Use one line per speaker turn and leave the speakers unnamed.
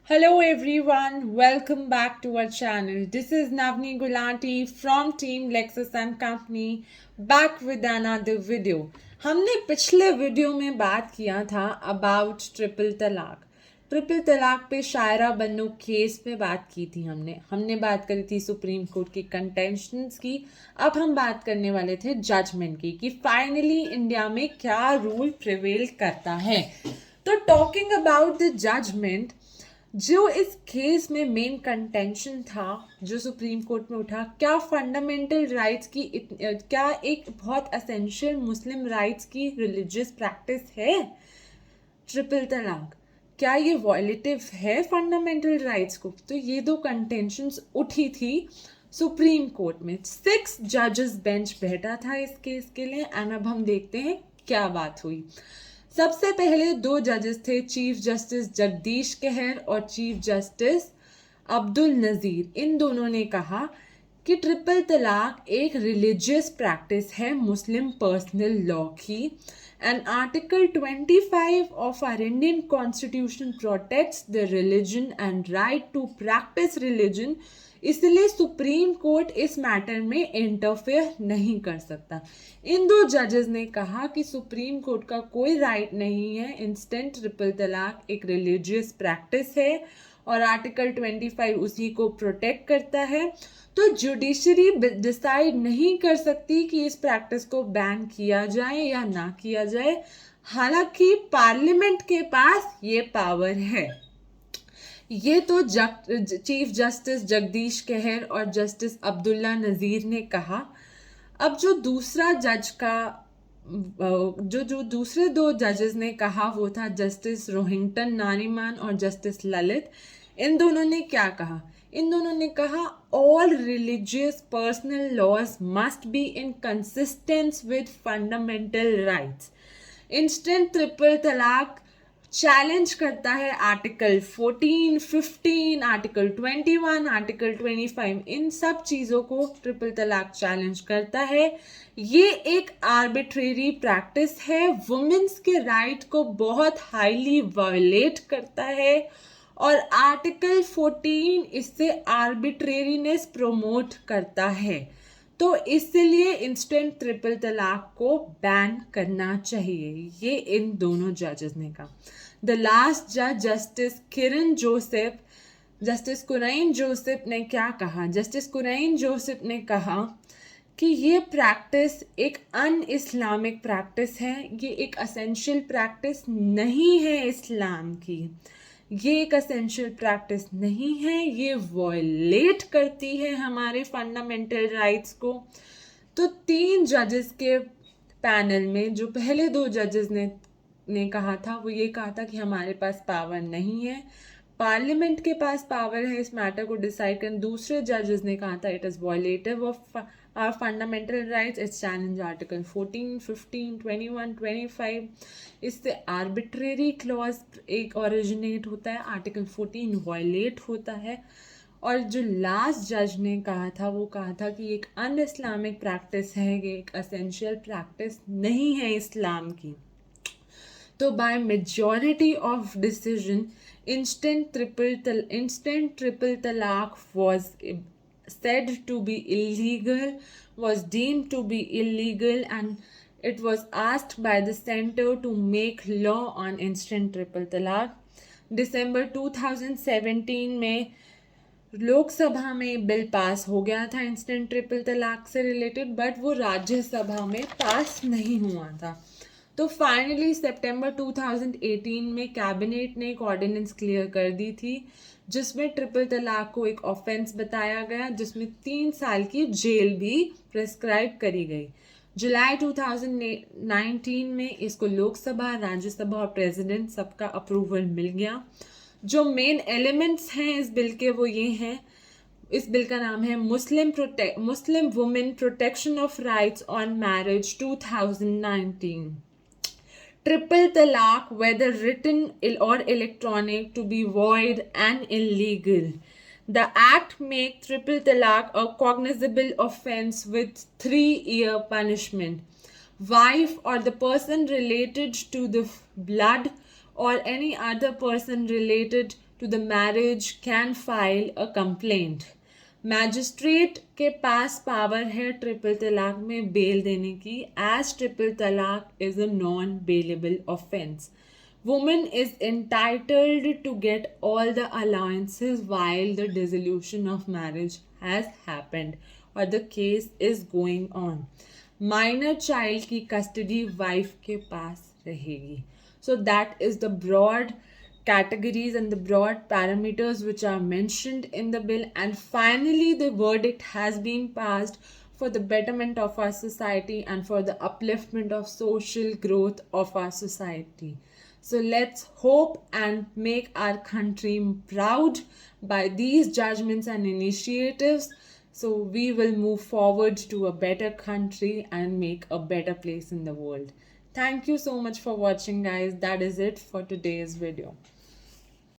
Hello everyone, welcome back to our channel. This is Navni Gulati from Team Lexus and Company back with another video. हमने पिछले video में बात किया था about triple तलाक। Triple तलाक पे शायरा बन्नू केस पे बात की थी हमने बात करी थी सुप्रीम कोर्ट की कंटेंशंस की। अब हम बात करने वाले थे जजमेंट की कि फाइनली इंडिया में क्या रूल प्रिवेल करता है। तो टॉकिंग अबाउट द जजमेंट, जो इस केस में मेन कंटेंशन था जो सुप्रीम कोर्ट में उठा, क्या फंडामेंटल राइट्स की क्या एक बहुत असेंशियल मुस्लिम राइट्स की रिलीजियस प्रैक्टिस है ट्रिपल तलाक, क्या ये वॉयलेटिव है फंडामेंटल राइट्स को। तो ये दो कंटेंशंस उठी थी सुप्रीम कोर्ट में। 6 जजेस बेंच बैठा था इस केस के लिए एंड अब हम देखते हैं क्या बात हुई। सबसे पहले 2 जजेस थे, चीफ जस्टिस जगदीश कहर और चीफ जस्टिस अब्दुल नज़ीर। इन दोनों ने कहा कि ट्रिपल तलाक एक रिलीजियस प्रैक्टिस है मुस्लिम पर्सनल लॉ की and article 25 of our Indian constitution protects the religion and right to practice religion, इसलिए सुप्रीम कोर्ट इस मैटर में इंटरफेयर नहीं कर सकता। इन 2 जजेस ने कहा कि सुप्रीम कोर्ट का कोई राइट नहीं है, इंस्टेंट ट्रिपल तलाक एक रिलीजियस प्रैक्टिस है और आर्टिकल 25 उसी को प्रोटेक्ट करता है। तो जुडिशरी डिसाइड नहीं कर सकती कि इस प्रैक्टिस को बैन किया जाए या ना किया जाए, हालांकि पार्लियामेंट के पास ये पावर है। ये तो चीफ जस्टिस जगदीश कहर और जस्टिस अब्दुल्ला नज़ीर ने कहा। अब जो दूसरा जज का जो दूसरे 2 जजेस ने कहा वो था जस्टिस रोहिंगटन नारीमान और जस्टिस ललित। इन दोनों ने क्या कहा? इन दोनों ने कहा all religious personal laws must be in consistence with fundamental rights. Instant triple तलाक चैलेंज करता है आर्टिकल 14, 15, आर्टिकल 21, आर्टिकल 25, इन सब चीज़ों को ट्रिपल तलाक चैलेंज करता है। ये एक आर्बिट्रेरी प्रैक्टिस है, वुमेन्स के राइट को बहुत हाईली वायलेट करता है और आर्टिकल 14 इससे आर्बिट्रेरीनेस प्रमोट करता है। तो इसलिए इंस्टेंट ट्रिपल तलाक को बैन करना चाहिए, ये इन दोनों जजेस ने कहा। द लास्ट जज जस्टिस किरण जोसेफ, जस्टिस कुरैन जोसेफ ने क्या कहा? जस्टिस कुरैन जोसेफ ने कहा कि ये प्रैक्टिस एक अन इस्लामिक प्रैक्टिस है, ये एक असेंशियल प्रैक्टिस नहीं है इस्लाम की, ये एक असेंशियल प्रैक्टिस नहीं है, ये वॉयलेट करती है हमारे फंडामेंटल राइट्स को। तो 3 जजेस के पैनल में जो पहले 2 जजेस ने कहा था वो ये कहा था कि हमारे पास पावर नहीं है, पार्लियामेंट के पास पावर है इस मैटर को डिसाइड करने। दूसरे जजेस ने कहा था it is violative of our fundamental rights, it's challenge article 14, 15, 21, 25। इससे आर्बिट्रेरी क्लॉज एक ओरिजिनेट होता है, आर्टिकल 14 वॉयलेट होता है। और जो लास्ट जज ने कहा था वो कहा था कि एक अन इस्लामिक प्रैक्टिस है, ये एक असेंशियल प्रैक्टिस नहीं है इस्लाम की। तो by majority of decision instant triple talaq was said to be illegal, was deemed to be illegal, and it was asked by the center to make law on instant triple talaq. दिसंबर 2017 में लोकसभा में bill pass हो गया था instant triple तलाक से related, but वो राज्यसभा में पास नहीं हुआ था। तो फाइनली सितंबर 2018 में कैबिनेट ने एक ऑर्डिनेंस क्लियर कर दी थी जिसमें ट्रिपल तलाक को एक ऑफेंस बताया गया, जिसमें 3 साल की जेल भी प्रिस्क्राइब करी गई। जुलाई 2019 में इसको लोकसभा, राज्यसभा और प्रेसिडेंट सबका अप्रूवल मिल गया। जो मेन एलिमेंट्स हैं इस बिल के वो ये हैं। इस बिल का नाम है Muslim women protection of rights on marriage 2019। Triple talaq, whether written or electronic, to be void and illegal. The act makes triple talaq a cognizable offense with 3-year punishment. Wife or the person related to the blood or any other person related to the marriage can file a complaint. Magistrate के पास power है triple तलाक में bell देने की, as triple तलाक is a non bailable offence. Woman is entitled to get all the allowances while the dissolution of marriage has happened or the case is going on. Minor child की custody wife के पास रहेगी. So that is the broad categories and the broad parameters which are mentioned in the bill, and finally the verdict has been passed for the betterment of our society and for the upliftment of social growth of our society. So let's hope and make our country proud by these judgments and initiatives, so we will move forward to a better country and make a better place in the world. Thank you so much for watching, guys. That is it for today's video.